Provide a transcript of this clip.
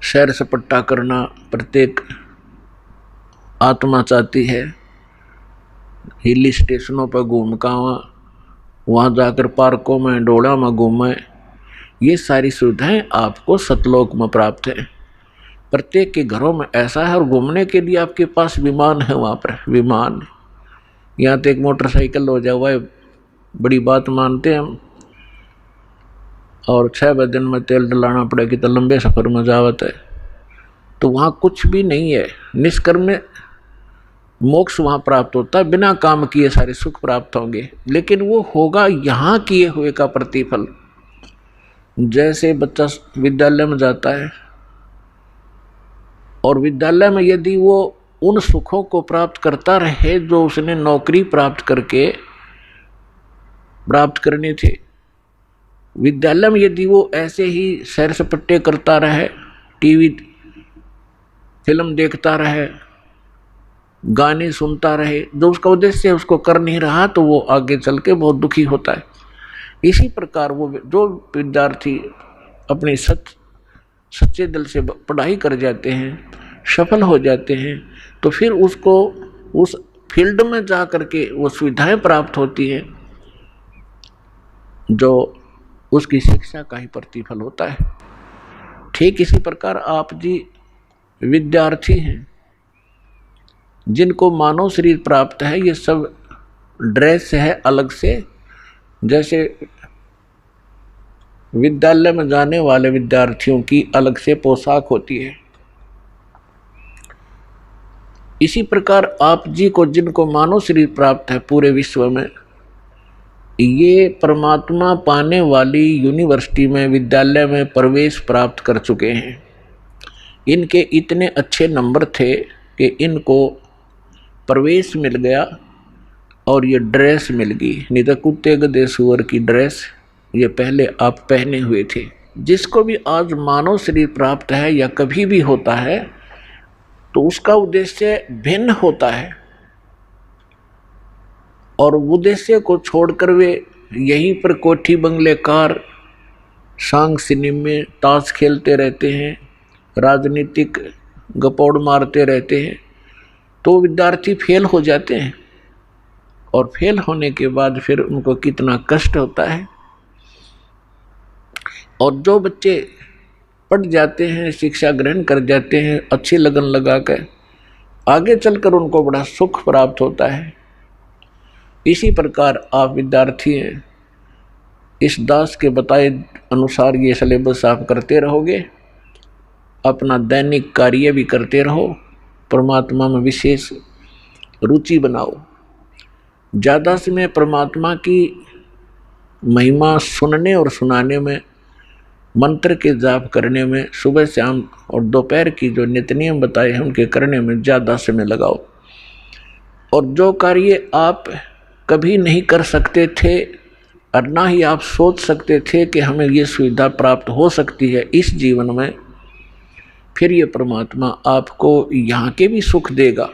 सैर सपट्टा करना प्रत्येक आत्मा चाहती है। हिल स्टेशनों पर घूम का वहाँ जाकर पार्कों में डोड़ा में घूमें। ये सारी सुविधाएं आपको सतलोक में प्राप्त है। प्रत्येक के घरों में ऐसा है। और घूमने के लिए आपके पास विमान है, वहाँ पर विमान। यहाँ तो एक मोटरसाइकिल हो जाए वह बड़ी बात मानते हैं हम। और 6 दिन में तेल डलाना पड़ेगी तो लंबे सफ़र में जावत है। तो वहाँ कुछ भी नहीं है। निष्कर्म में मोक्ष वहाँ प्राप्त होता है। बिना काम किए सारे सुख प्राप्त होंगे, लेकिन वो होगा यहाँ किए हुए का प्रतिफल। जैसे बच्चा विद्यालय में जाता है और विद्यालय में यदि वो उन सुखों को प्राप्त करता रहे जो उसने नौकरी प्राप्त करके प्राप्त करने थे, विद्यालय में यदि वो ऐसे ही सैर सपट्टे करता रहे, टीवी फिल्म देखता रहे, गाने सुनता रहे, जो उसका उद्देश्य उसको कर नहीं रहा, तो वो आगे चल के बहुत दुखी होता है। इसी प्रकार वो जो विद्यार्थी अपने सच्चे दिल से पढ़ाई कर जाते हैं, सफल हो जाते हैं, तो फिर उसको उस फील्ड में जा करके वो सुविधाएं प्राप्त होती हैं जो उसकी शिक्षा का ही प्रतिफल होता है। ठीक इसी प्रकार आप जी विद्यार्थी हैं जिनको मानव शरीर प्राप्त है। ये सब ड्रेस है अलग से। जैसे विद्यालय में जाने वाले विद्यार्थियों की अलग से पोशाक होती है, इसी प्रकार आप जी को जिनको मानव शरीर प्राप्त है पूरे विश्व में, ये परमात्मा पाने वाली यूनिवर्सिटी में विद्यालय में प्रवेश प्राप्त कर चुके हैं। इनके इतने अच्छे नंबर थे कि इनको प्रवेश मिल गया और ये ड्रेस मिल गई। नहीं तो कुत्ते गधे सुअर की ड्रेस ये पहले आप पहने हुए थे। जिसको भी आज मानव शरीर प्राप्त है या कभी भी होता है, तो उसका उद्देश्य भिन्न होता है और उद्देश्य को छोड़कर वे यहीं पर कोठी बंगले कार सांग सिनेमे ताश खेलते रहते हैं, राजनीतिक गपौड़ मारते रहते हैं। तो विद्यार्थी फेल हो जाते हैं और फेल होने के बाद फिर उनको कितना कष्ट होता है। और जो बच्चे पढ़ जाते हैं, शिक्षा ग्रहण कर जाते हैं, अच्छी लगन लगा कर, आगे चलकर उनको बड़ा सुख प्राप्त होता है। इसी प्रकार आप विद्यार्थी हैं, इस दास के बताए अनुसार ये सिलेबस आप करते रहोगे, अपना दैनिक कार्य भी करते रहो, परमात्मा में विशेष रुचि बनाओ। ज़्यादा समय परमात्मा की महिमा सुनने और सुनाने में, मंत्र के जाप करने में, सुबह शाम और दोपहर की जो नित्य नियम बताए हैं उनके करने में ज़्यादा समय लगाओ। और जो कार्य आप कभी नहीं कर सकते थे और ना ही आप सोच सकते थे कि हमें ये सुविधा प्राप्त हो सकती है इस जीवन में, फिर ये परमात्मा आपको यहाँ के भी सुख देगा।